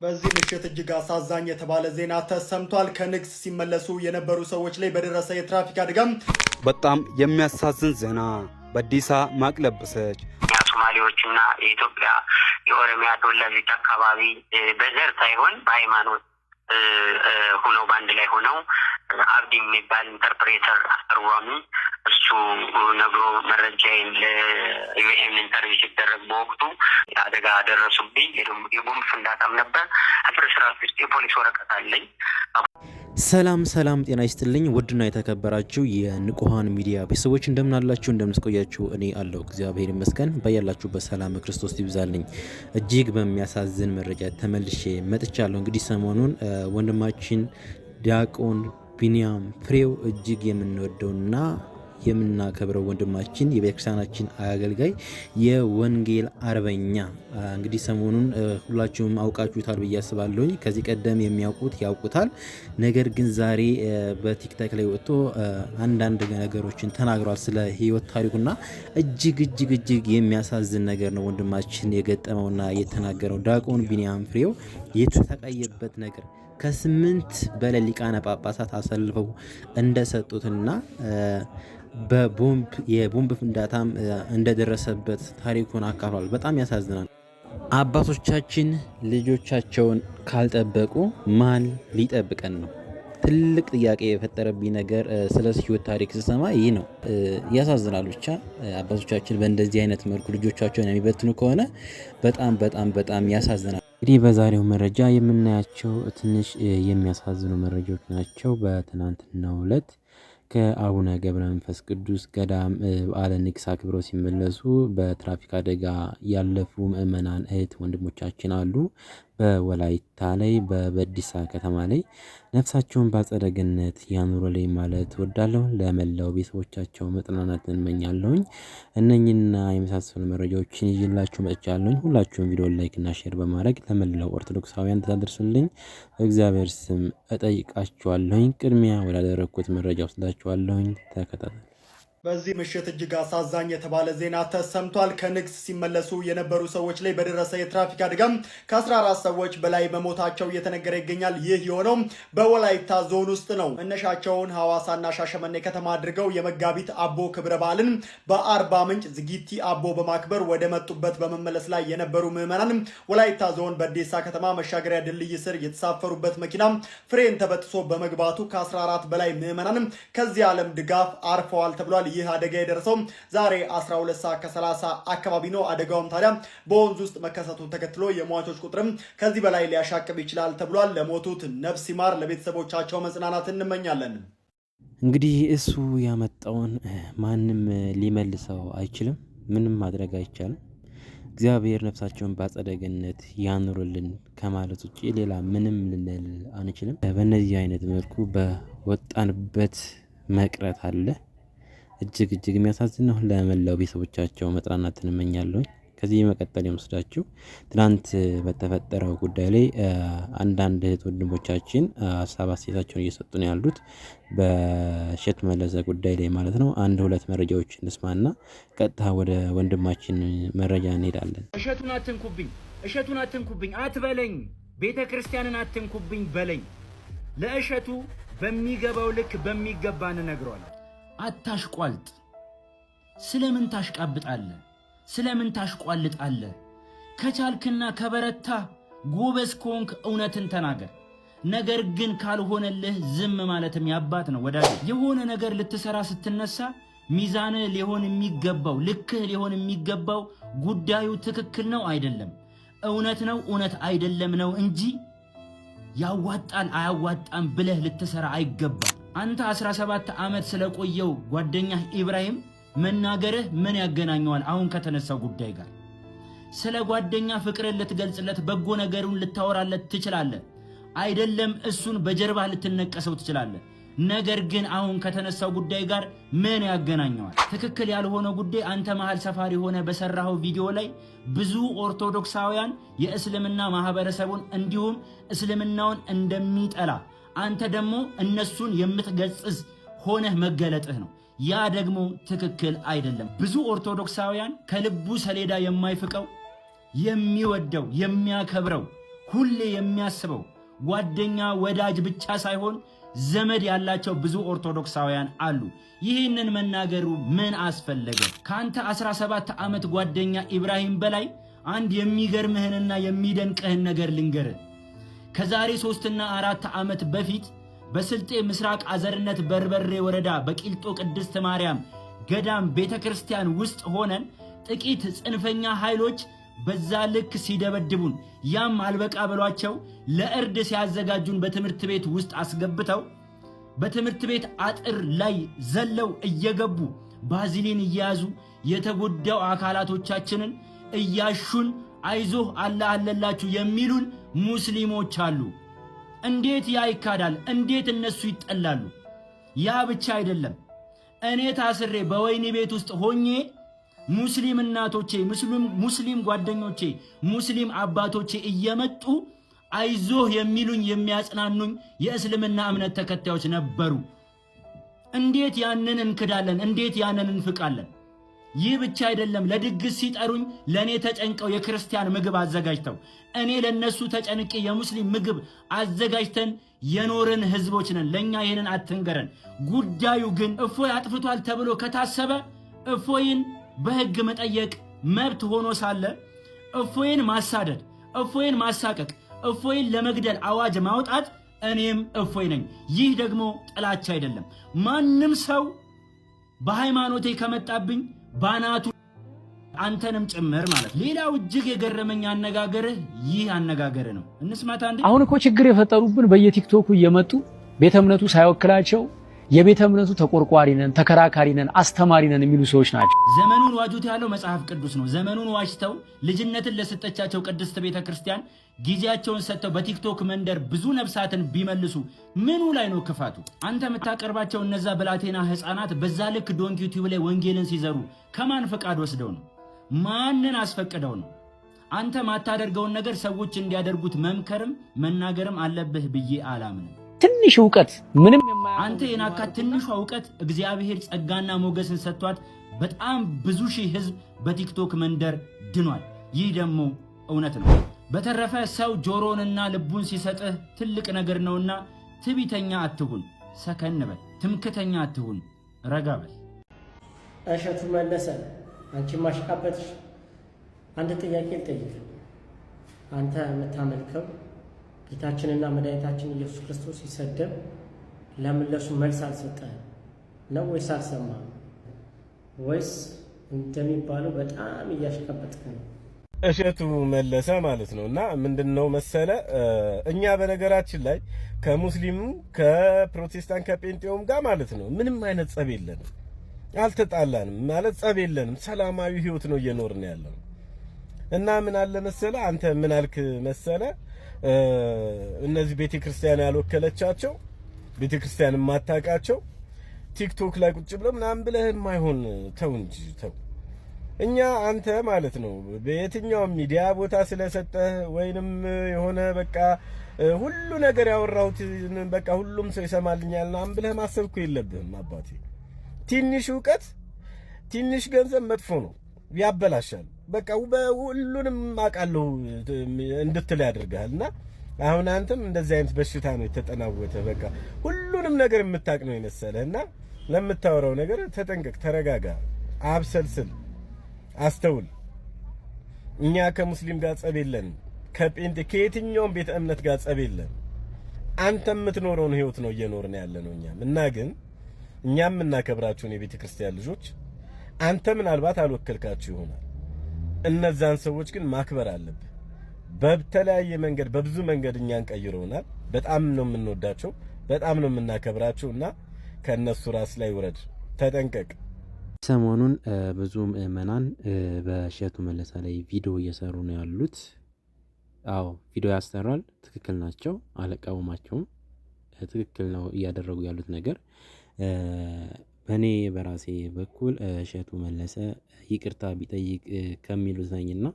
በዚህ ምሽት እጅግ አሳዛኝ የተባለ ዜና ተሰምቷል። ከንግስ ሲመለሱ የነበሩ ሰዎች ላይ በደረሰ የትራፊክ አደጋ በጣም የሚያሳዝን ዜና። በአዲስ አበባ ማቅ ለበሰች። ሶማሌዎችና የኢትዮጵያ የኦሮሚያ ተወላጆች አካባቢ በዘር ሳይሆን በሃይማኖት ሆነው በአንድ ላይ ሆነው አብዲ የሚባል ኢንተርፕሬተር አስተርጓሚ እሱ ነግሮ መረጃዬን ለዩኤን ኢንተርቪው ሲደረግ በወቅቱ አደጋ ደረሱብኝ። የቦምብ ፍንዳታም ነበር። ፍርስራሽ ውስጥ የፖሊስ ወረቀት አለኝ። ሰላም ጤና ይስጥልኝ። ውድና የተከበራችሁ የንቁሃን ሚዲያ ቤተሰቦች እንደምን አላችሁ? እንደምስቆያችሁ? እኔ አለሁ እግዚአብሔር ይመስገን። በያላችሁበት ሰላም ክርስቶስ ይብዛልኝ። እጅግ በሚያሳዝን መረጃ ተመልሼ መጥቻለሁ። እንግዲህ ሰሞኑን ወንድማችን ዲያቆን ቢኒያም ፍሬው እጅግ የምንወደውና የምናከብረው ወንድማችን የቤተክርስቲያናችን አገልጋይ የወንጌል አርበኛ እንግዲህ ሰሞኑን ሁላችሁም አውቃችሁታል ብዬ አስባለሁኝ። ከዚህ ቀደም የሚያውቁት ያውቁታል። ነገር ግን ዛሬ በቲክቶክ ላይ ወጥቶ አንዳንድ ነገሮችን ተናግሯል ስለ ህይወት ታሪኩና እጅግ የሚያሳዝን ነገር ነው ወንድማችን የገጠመውና የተናገረው። ዲያቆን ቢኒያም ፍሬው የተሰቃየበት ነገር ከ8 በላይ ሊቃነ ጳጳሳት አሰልፈው እንደሰጡትና የቦምብ ፍንዳታም እንደደረሰበት ታሪኩን አካፍሏል። በጣም ያሳዝናል። አባቶቻችን ልጆቻቸውን ካልጠበቁ ማን ሊጠብቀን ነው? ትልቅ ጥያቄ የፈጠረብኝ ነገር ስለ ህይወት ታሪክ ስሰማ ይህ ነው። ያሳዝናል። ብቻ አባቶቻችን በእንደዚህ አይነት መልኩ ልጆቻቸውን የሚበትኑ ከሆነ በጣም ያሳዝናል። እንግዲህ በዛሬው መረጃ የምናያቸው ትንሽ የሚያሳዝኑ መረጃዎች ናቸው። በትናንትናው ዕለት ከአቡነ ገብረ መንፈስ ቅዱስ ገዳም በዓለ ንግስ አክብረው ሲመለሱ በትራፊክ አደጋ ያለፉ ምእመናን እህት ወንድሞቻችን አሉ። በወላይታ ላይ በበዲሳ ከተማ ላይ ነፍሳቸውን በአጸደ ገነት ያኑርልኝ ማለት ወዳለሁ። ለመላው ቤተሰቦቻቸው መጽናናትን እመኛለሁኝ። እነኝና የመሳሰሉ መረጃዎችን ይዤላችሁ መጥቻለሁኝ። ሁላችሁም ቪዲዮ ላይክ እና ሼር በማድረግ ለመላው ኦርቶዶክሳውያን ታደርሱልኝ በእግዚአብሔር ስም እጠይቃችኋለሁኝ። ቅድሚያ ወዳደረኩት መረጃ ወስዳችኋለሁኝ። ተከታተሉ። በዚህ ምሽት እጅግ አሳዛኝ የተባለ ዜና ተሰምቷል። ከንግስ ሲመለሱ የነበሩ ሰዎች ላይ በደረሰ የትራፊክ አደጋ ከ14 ሰዎች በላይ መሞታቸው እየተነገረ ይገኛል። ይህ የሆነው በወላይታ ዞን ውስጥ ነው። መነሻቸውን ሐዋሳና ሻሸመኔ ከተማ አድርገው የመጋቢት አቦ ክብረ በዓልን በአርባ ምንጭ ዝጊቲ አቦ በማክበር ወደ መጡበት በመመለስ ላይ የነበሩ ምዕመናን ወላይታ ዞን በዴሳ ከተማ መሻገሪያ ድልድይ ስር የተሳፈሩበት መኪና ፍሬን ተበጥሶ በመግባቱ ከ14 በላይ ምዕመናን ከዚህ ዓለም ድጋፍ አርፈዋል ተብሏል። ይህ አደጋ የደረሰው ዛሬ 12 ሰዓት ከ30 አካባቢ ነው። አደጋውም ታዲያ በወንዝ ውስጥ መከሰቱን ተከትሎ የሟቾች ቁጥርም ከዚህ በላይ ሊያሻቅብ ይችላል ተብሏል። ለሞቱት ነፍስ ይማር፣ ለቤተሰቦቻቸው መጽናናት እንመኛለን። እንግዲህ እሱ ያመጣውን ማንም ሊመልሰው አይችልም። ምንም ማድረግ አይቻልም። እግዚአብሔር ነፍሳቸውን በአጸደ ገነት ያኑርልን ከማለት ውጭ ሌላ ምንም ልንል አንችልም። በእነዚህ አይነት መልኩ በወጣንበት መቅረት አለ። እጅግ የሚያሳዝን ነው። ለመላው ቤተሰቦቻቸው መጽናናትን እመኛለሁ። ከዚህ መቀጠል የምወስዳችሁ ትናንት በተፈጠረው ጉዳይ ላይ አንዳንድ እህት ወንድሞቻችን ሀሳብ አስተያየታቸውን እየሰጡ ነው ያሉት በእሸቱ መለሰ ጉዳይ ላይ ማለት ነው። 1-2 መረጃዎች እንስማና ቀጥታ ወደ ወንድማችን መረጃ እንሄዳለን። እሸቱን አትንኩብኝ አትበለኝ፣ ቤተ ክርስቲያንን አትንኩብኝ በለኝ። ለእሸቱ በሚገባው ልክ በሚገባ እንነግረዋለን። አታሽቋልጥ። ስለምን ታሽቃብጣለህ? ስለምን ታሽቋልጣለህ? ከቻልክና ከበረታ ጎበዝ ከሆንክ እውነትን ተናገር። ነገር ግን ካልሆነልህ ዝም ማለትም ያባት ነው ወዳጅ። የሆነ ነገር ልትሰራ ስትነሳ ሚዛን ሊሆን የሚገባው ልክህ ሊሆን የሚገባው ጉዳዩ ትክክል ነው አይደለም፣ እውነት ነው እውነት አይደለም ነው እንጂ ያዋጣል አያዋጣም ብለህ ልትሰራ አይገባም። አንተ 17 ዓመት ስለቆየው ጓደኛህ ኢብራሂም መናገርህ ምን ያገናኘዋል አሁን ከተነሳው ጉዳይ ጋር? ስለ ጓደኛ ፍቅርን ልትገልጽለት በጎ ነገሩን ልታወራለት ትችላለህ አይደለም፣ እሱን በጀርባህ ልትነቀሰው ትችላለህ። ነገር ግን አሁን ከተነሳው ጉዳይ ጋር ምን ያገናኘዋል? ትክክል ያልሆነ ጉዳይ አንተ መሃል ሰፋሪ ሆነ በሰራው ቪዲዮ ላይ ብዙ ኦርቶዶክሳውያን የእስልምና ማህበረሰቡን እንዲሁም እስልምናውን እንደሚጠላ አንተ ደግሞ እነሱን የምትገጽዝ ሆነህ መገለጥህ ነው። ያ ደግሞ ትክክል አይደለም። ብዙ ኦርቶዶክሳውያን ከልቡ ሰሌዳ የማይፍቀው የሚወደው የሚያከብረው ሁሌ የሚያስበው ጓደኛ ወዳጅ ብቻ ሳይሆን ዘመድ ያላቸው ብዙ ኦርቶዶክሳውያን አሉ። ይህንን መናገሩ ምን አስፈለገ? ካንተ 17 ዓመት ጓደኛ ኢብራሂም በላይ አንድ የሚገርምህንና የሚደንቅህን ነገር ልንገርህ። ከዛሬ 3 እና 4 ዓመት በፊት በስልጤ ምስራቅ አዘርነት በርበሬ ወረዳ በቂልጦ ቅድስት ማርያም ገዳም ቤተክርስቲያን ውስጥ ሆነን ጥቂት ጽንፈኛ ኃይሎች በዛ ልክ ሲደበድቡን ያም አልበቃ ብሏቸው ለእርድ ሲያዘጋጁን በትምህርት ቤት ውስጥ አስገብተው በትምህርት ቤት አጥር ላይ ዘለው እየገቡ ባዚሊን እየያዙ የተጎዳው አካላቶቻችንን እያሹን አይዞህ አላህ አለላችሁ የሚሉን ሙስሊሞች አሉ። እንዴት ያ ይካዳል? እንዴት እነሱ ይጠላሉ? ያ ብቻ አይደለም። እኔ ታስሬ በወይኒ ቤት ውስጥ ሆኜ ሙስሊም እናቶቼ፣ ሙስሊም ጓደኞቼ፣ ሙስሊም አባቶቼ እየመጡ አይዞህ የሚሉኝ የሚያጽናኑኝ የእስልምና እምነት ተከታዮች ነበሩ። እንዴት ያንን እንክዳለን? እንዴት ያንን እንፍቃለን? ይህ ብቻ አይደለም። ለድግስ ሲጠሩኝ ለእኔ ተጨንቀው የክርስቲያን ምግብ አዘጋጅተው እኔ ለነሱ ተጨንቄ የሙስሊም ምግብ አዘጋጅተን የኖርን ህዝቦች ነን። ለኛ ይሄንን አትንገረን። ጉዳዩ ግን እፎይ አጥፍቷል ተብሎ ከታሰበ እፎይን በህግ መጠየቅ መብት ሆኖ ሳለ እፎይን ማሳደድ፣ እፎይን ማሳቀቅ፣ እፎይን ለመግደል አዋጅ ማውጣት እኔም እፎይ ነኝ። ይህ ደግሞ ጥላቻ አይደለም። ማንም ሰው በሃይማኖቴ ከመጣብኝ ባናቱ አንተንም ጭምር ማለት። ሌላው እጅግ የገረመኝ አነጋገርህ ይህ አነጋገር ነው። እንስማታ እንዴ። አሁን እኮ ችግር የፈጠሩብን በየቲክቶኩ እየመጡ ቤተ እምነቱ ሳይወክላቸው የቤተ እምነቱ ተቆርቋሪ ነን፣ ተከራካሪ ነን፣ አስተማሪ ነን የሚሉ ሰዎች ናቸው። ዘመኑን ዋጁት ያለው መጽሐፍ ቅዱስ ነው። ዘመኑን ዋጅተው ልጅነትን ለሰጠቻቸው ቅድስት ቤተ ክርስቲያን ጊዜያቸውን ሰጥተው በቲክቶክ መንደር ብዙ ነፍሳትን ቢመልሱ ምኑ ላይ ነው ክፋቱ? አንተ የምታቀርባቸው እነዛ ብላቴና ህፃናት በዛ ልክ ዶንት ዩቲዩብ ላይ ወንጌልን ሲዘሩ ከማን ፈቃድ ወስደው ነው? ማንን አስፈቅደው ነው? አንተ ማታደርገውን ነገር ሰዎች እንዲያደርጉት መምከርም መናገርም አለብህ ብዬ አላምንም። ትንሽ ዕውቀት ምንም አንተ የናካት ትንሿ ዕውቀት እግዚአብሔር ጸጋና ሞገስን ሰጥቷት በጣም ብዙ ሺህ ህዝብ በቲክቶክ መንደር ድኗል። ይህ ደግሞ እውነት ነው። በተረፈ ሰው ጆሮንና ልቡን ሲሰጥህ ትልቅ ነገር ነውና ትዕቢተኛ አትሁን፣ ሰከን በል። ትምክተኛ አትሁን፣ ረጋ በል። እሸቱ መለሰ፣ አንቺ ማሽቃበትሽ አንድ ጥያቄ ልጠይቅ። አንተ የምታመልከው ጌታችንና መድኃኒታችን ኢየሱስ ክርስቶስ ሲሰደብ ለምን ለሱ መልስ አልሰጠህም ነው ወይስ አልሰማህም? ወይስ እንደሚባለው በጣም እያሽቀበጥክ ነው? እሸቱ መለሰ ማለት ነው። እና ምንድነው መሰለ እኛ በነገራችን ላይ ከሙስሊሙ ከፕሮቴስታንት ከጴንጤውም ጋር ማለት ነው ምንም አይነት ጸብ የለንም፣ አልተጣላንም ማለት ጸብ የለንም። ሰላማዊ ህይወት ነው እየኖርን ያለው። እና ምን አለ መሰለ አንተ ምን አልክ መሰለ እነዚህ ቤተክርስቲያን ያልወከለቻቸው ቤተክርስቲያን የማታውቃቸው ቲክቶክ ላይ ቁጭ ብለው ምናምን ብለህ የማይሆን ተው እንጂ ተው። እኛ አንተ ማለት ነው በየትኛው ሚዲያ ቦታ ስለሰጠህ ወይንም የሆነ በቃ ሁሉ ነገር ያወራሁት በቃ ሁሉም ሰው ይሰማልኛልና ብለህ ማሰብ እኮ የለብህም አባቴ። ትንሽ ዕውቀት ትንሽ ገንዘብ መጥፎ ነው፣ ያበላሻል። በቃ ሁሉንም አውቃለሁ እንድትል ያደርጋልና አሁን አንተም እንደዚህ አይነት በሽታ ነው የተጠናወተ። በቃ ሁሉንም ነገር የምታውቅ ነው የመሰለህና ለምታወራው ነገር ተጠንቀቅ፣ ተረጋጋ፣ አብሰልስል፣ አስተውል። እኛ ከሙስሊም ጋር ጸብ የለንም፣ ከጴንጤ ከየትኛውም ቤተ እምነት ጋር ጸብ የለንም። አንተ የምትኖረውን ህይወት ነው እየኖርን ያለነው እኛም እና ግን እኛም እናከብራችሁን የቤተ ክርስቲያን ልጆች አንተ ምናልባት አልወከልካችሁ ይሆናል። እነዛን ሰዎች ግን ማክበር አለብህ። በተለያየ መንገድ በብዙ መንገድ እኛን ቀይረውናል። በጣም ነው የምንወዳቸው፣ በጣም ነው የምናከብራቸውና ከነሱ ራስ ላይ ውረድ፣ ተጠንቀቅ። ሰሞኑን ብዙ ምዕመናን በእሸቱ መለሰ ላይ ቪዲዮ እየሰሩ ነው ያሉት። አዎ ቪዲዮ ያሰራል፣ ትክክል ናቸው፣ አልቃወማቸውም። ትክክል ነው እያደረጉ ያሉት ነገር። በእኔ በራሴ በኩል እሸቱ መለሰ ይቅርታ ቢጠይቅ ከሚሉት ነኝና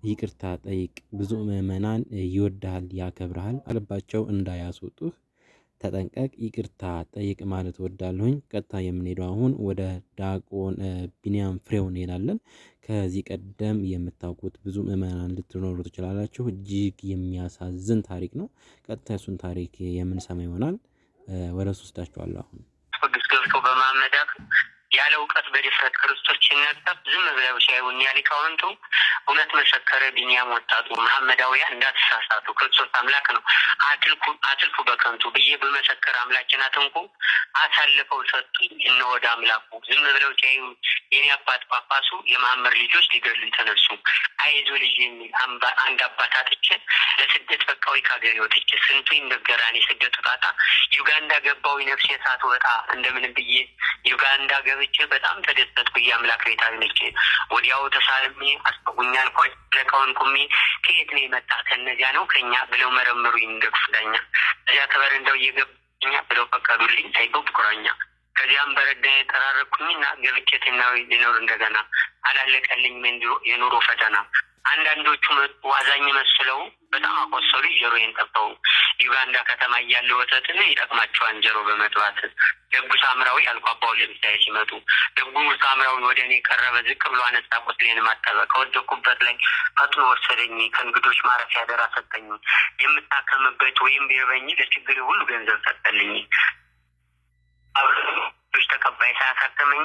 ይቅርታ ጠይቅ። ብዙ ምዕመናን ይወድሃል፣ ያከብርሃል፣ አልባቸው እንዳያስወጡህ ተጠንቀቅ፣ ይቅርታ ጠይቅ ማለት ወዳለሁኝ። ቀጥታ የምንሄደው አሁን ወደ ዲያቆን ቢኒያም ፍሬው እንሄዳለን። ከዚህ ቀደም የምታውቁት ብዙ ምዕመናን ልትኖሩ ትችላላችሁ። እጅግ የሚያሳዝን ታሪክ ነው። ቀጥታ እሱን ታሪክ የምንሰማ ይሆናል። ወደ እሱ ወስዳችኋለሁ። አሁን ቅዱስ ገብቶ በማመዳት ያለ እውቀት በድፍረት ክርስቶስ ሲነጠፍ ዝም ብለው ሲያዩ እኒያ ሊቃውንቱ እውነት መሰከረ። ቢኒያም ወጣቱ መሐመዳውያን እንዳትሳሳቱ ክርስቶስ አምላክ ነው፣ አትልፉ በከንቱ ብዬ በመሰከር አምላችን አትንኩ አሳልፈው ሰጡኝ። እነ ወደ አምላኩ ዝም ብለው ሲያዩ የኔ አባት ጳጳሱ የመሐመድ ልጆች ሊገሉ ተነሱ። አይዞ ልጅ የሚል አንድ አባት አጥቼ ለስደት በቃዊ ከሀገር ወጥቼ ስንቱ ይነገራን የስደቱ ጣጣ። ዩጋንዳ ገባዊ ነፍሴ ሳትወጣ እንደምን ብዬ ዩጋንዳ ገብቼ በጣም ተደሰትኩ። የአምላክ ቤት አግኝቼ ወዲያው ተሳልሜ አስጠጉኛል። ለቃውን ቁሜ ከየት ነው የመጣ ከነዚያ ነው ከኛ ብለው መረመሩ ይንደግፉዳኛ እዚያ ከበረንዳው እየገባኛ ብለው ፈቀዱልኝ። አይገቡ ቁራኛ ከዚያም በረዳ የተራረኩኝና ገብቼ ትናዊ ሊኖር እንደገና አላለቀልኝ መንዲሮ የኑሮ ፈተና። አንዳንዶቹ መጡ ዋዛኝ መስለው በጣም አቆሰሉ ጆሮዬን ጠበው። ዩጋንዳ ከተማ እያለ ወተትን ይጠቅማቸዋል ጆሮ በመጥባት። ደጉ ሳምራዊ አልኳባው ለምሳሌ ሲመጡ ደጉ ሳምራዊ ወደ እኔ ቀረበ። ዝቅ ብሎ አነሳ ቁስሌን ማጠበ። ከወደኩበት ላይ ፈጥኖ ወሰደኝ። ከእንግዶች ማረፊያ አደራ ሰጠኝ። የምታከምበት ወይም ቢርበኝ ለችግር ሁሉ ገንዘብ ሰጠልኝ። ተቀባይ ሳያሳተመኝ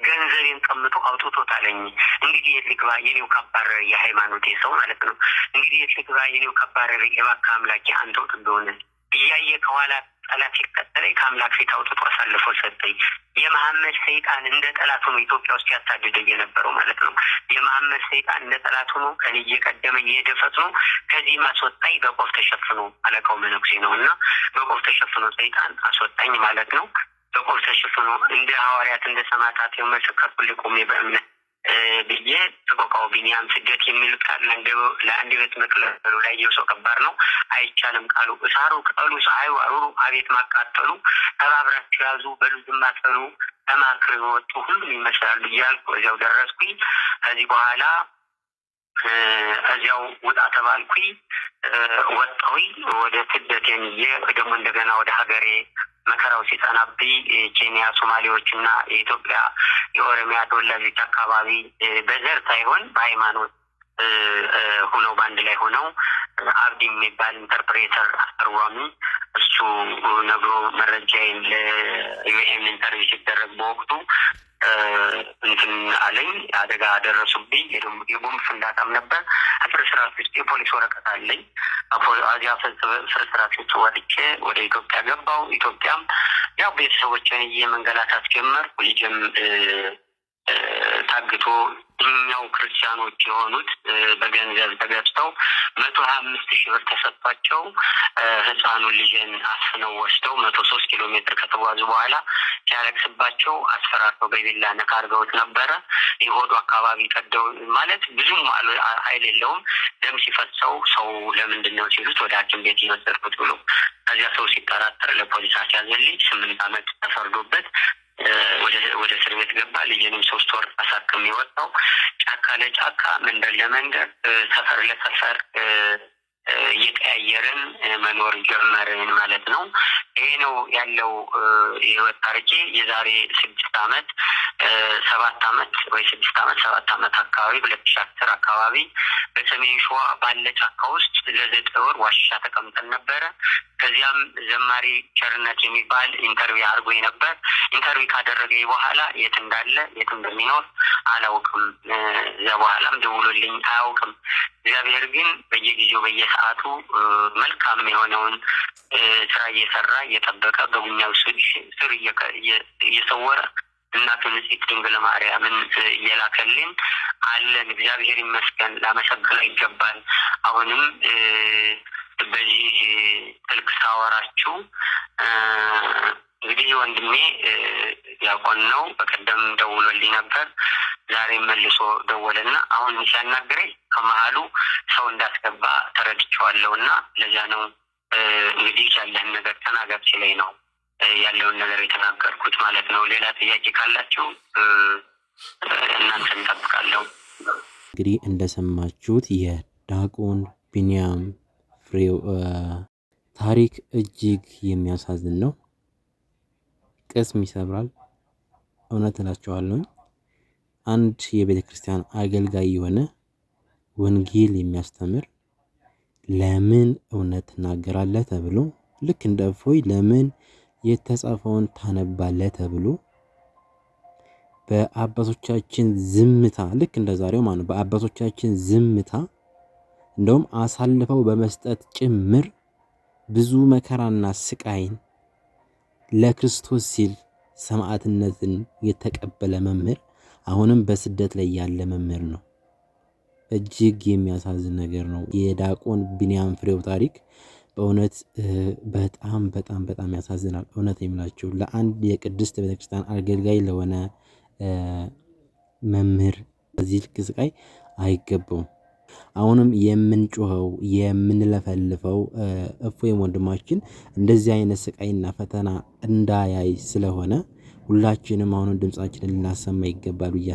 ገንዘቤን ቀምቶ አውጥቶታለኝ። እንግዲህ የት ልግባ የኔው ከባረር የሃይማኖቴ ሰው ማለት ነው። እንግዲህ የት ልግባ የኔው ከባረር የባካ አምላኬ አንተው እንደሆነ እያየ ከኋላ ጠላት ሲከተለኝ ከአምላክ ፊት አውጥቶ አሳልፎ ሰጠኝ። የመሐመድ ሰይጣን እንደ ጠላት ሆኖ ኢትዮጵያ ውስጥ ያሳድደኝ የነበረው ማለት ነው። የመሐመድ ሰይጣን እንደ ጠላት ሆኖ ከኔ እየቀደመ እየሄደ ፈጥኖ ከዚህ ማስወጣኝ በቆፍ ተሸፍኖ አለቃው መነኩሴ ነው እና በቆፍ ተሸፍኖ ሰይጣን አስወጣኝ ማለት ነው። በቆፍ ተሸፍኖ እንደ ሐዋርያት እንደ ሰማዕታት የመሰከርኩልህ ቆሜ በእምነት ብዬ ተቆቃው ቢኒያም ስደት የሚል ቃል ለአንድ ቤት መቅለሉ ላይ የሰው ከባድ ነው አይቻልም ቃሉ። እሳሩ ቅጠሉ ፀሐዩ አሩሩ አቤት ማቃጠሉ ተባብራችሁ ያዙ በሉ ዝም አትበሉ ተማክረው ወጡ ሁሉም ይመስላሉ እያልኩ እዚያው ደረስኩኝ። ከዚህ በኋላ እዚያው ውጣ ተባልኩኝ። ወጣሁኝ ወደ ስደቴን ደግሞ እንደገና ወደ ሀገሬ መከራው ሲጸናብኝ ኬንያ ሶማሌዎችና የኢትዮጵያ የኦሮሚያ ተወላጆች አካባቢ በዘር ሳይሆን በሃይማኖት ሆነው በአንድ ላይ ሆነው አብዲ የሚባል ኢንተርፕሬተር አስተርጓሚ እሱ ነግሮ መረጃዬን ለዩኤን ኢንተርቪው ሲደረግ በወቅቱ እንትን አለኝ። አደጋ ደረሱብኝ። የቦምብ ፍንዳታም ነበር። ፍርስራሽ ውስጥ የፖሊስ ወረቀት አለኝ። አዚያ ፍርስራሽ ውስጥ ወጥቼ ወደ ኢትዮጵያ ገባው። ኢትዮጵያም ያው ቤተሰቦችን እየመንገላታት ጀመርኩ። ልጅም ታግቶ እኛው ክርስቲያኖች የሆኑት በገንዘብ ተገዝተው 125,000 ብር ተሰጥቷቸው ህፃኑን ልጅን አፍነው ወስደው 103 ኪሎ ሜትር ከተጓዙ በኋላ ሲያለቅስባቸው አስፈራርተው በቢላ ነካ አድርገውት ነበረ። የሆዱ አካባቢ ቀደው ማለት ብዙም ኃይል የለውም። ደም ሲፈሰው ሰው ለምንድን ነው ሲሉት ወደ ሐኪም ቤት እየወሰድኩት ብሎ ከዚያ ሰው ሲጠራጠር ለፖሊስ አስያዘልኝ። 8 ዓመት ተፈርዶበት ወደ እስር ቤት ገባ። ልጅንም 3 ወር አሳክም የወጣው ጫካ ለጫካ መንደር ለመንደር ሰፈር ለሰፈር እየቀያየርን መኖር ጀመርን ማለት ነው። ይሄ ነው ያለው የህይወት ታሪኬ። የዛሬ 6 ዓመት 7 ዓመት ወይ 6 ዓመት 7 ዓመት አካባቢ 2010 አካባቢ በሰሜን ሸዋ ባለ ጫካ ውስጥ ለ9 ወር ዋሻ ተቀምጠን ነበረ። ከዚያም ዘማሪ ቸርነት የሚባል ኢንተርቪው አድርጎኝ ነበር። ኢንተርቪው ካደረገ በኋላ የት እንዳለ የት እንደሚኖር አላውቅም። እዚያ በኋላም ደውሎልኝ አያውቅም። እግዚአብሔር ግን በየጊዜው በየሰዓቱ መልካም የሆነውን ስራ እየሰራ እየጠበቀ በጉኛው ስር እየሰወረ እናቱ ንጽሕት ድንግል ማርያምን እየላከልን አለን። እግዚአብሔር ይመስገን፣ ላመሰግነው ይገባል። አሁንም በዚህ ስልክ ሳወራችሁ እንግዲህ ወንድሜ ዲያቆን ነው። በቀደም ደውሎልኝ ነበር። ዛሬ መልሶ ደወለና አሁን ሲያናግረኝ ከመሀሉ ሰው እንዳስገባ ተረድቼዋለሁ እና ለዚያ ነው እንግዲህ ያለህን ነገር ተናገር ሲለኝ ነው ያለውን ነገር የተናገርኩት ማለት ነው። ሌላ ጥያቄ ካላችሁ እናንተ እንጠብቃለሁ። እንግዲህ እንደሰማችሁት የዲያቆን ቢኒያም ፍሬው ታሪክ እጅግ የሚያሳዝን ነው። ቅስም ይሰብራል። እውነት እላቸዋለሁ። አንድ የቤተ ክርስቲያን አገልጋይ የሆነ ወንጌል የሚያስተምር ለምን እውነት ትናገራለህ ተብሎ ልክ እንደ እፎይ ለምን የተጻፈውን ታነባለህ ተብሎ በአባቶቻችን ዝምታ ልክ እንደ ዛሬው ማለት በአባቶቻችን ዝምታ እንደውም አሳልፈው በመስጠት ጭምር ብዙ መከራና ስቃይን ለክርስቶስ ሲል ሰማዕትነትን የተቀበለ መምህር አሁንም በስደት ላይ ያለ መምህር ነው። እጅግ የሚያሳዝን ነገር ነው። የዲያቆን ቢንያም ፍሬው ታሪክ በእውነት በጣም በጣም በጣም ያሳዝናል። እውነት የምላችሁ ለአንድ የቅድስት ቤተክርስቲያን አገልጋይ ለሆነ መምህር በዚህ ልክ ስቃይ አይገባውም። አሁንም የምንጮኸው የምንለፈልፈው እፎይም ወንድማችን እንደዚህ አይነት ስቃይና ፈተና እንዳያይ ስለሆነ ሁላችንም አሁንም ድምጻችንን ልናሰማ ይገባል ብዬ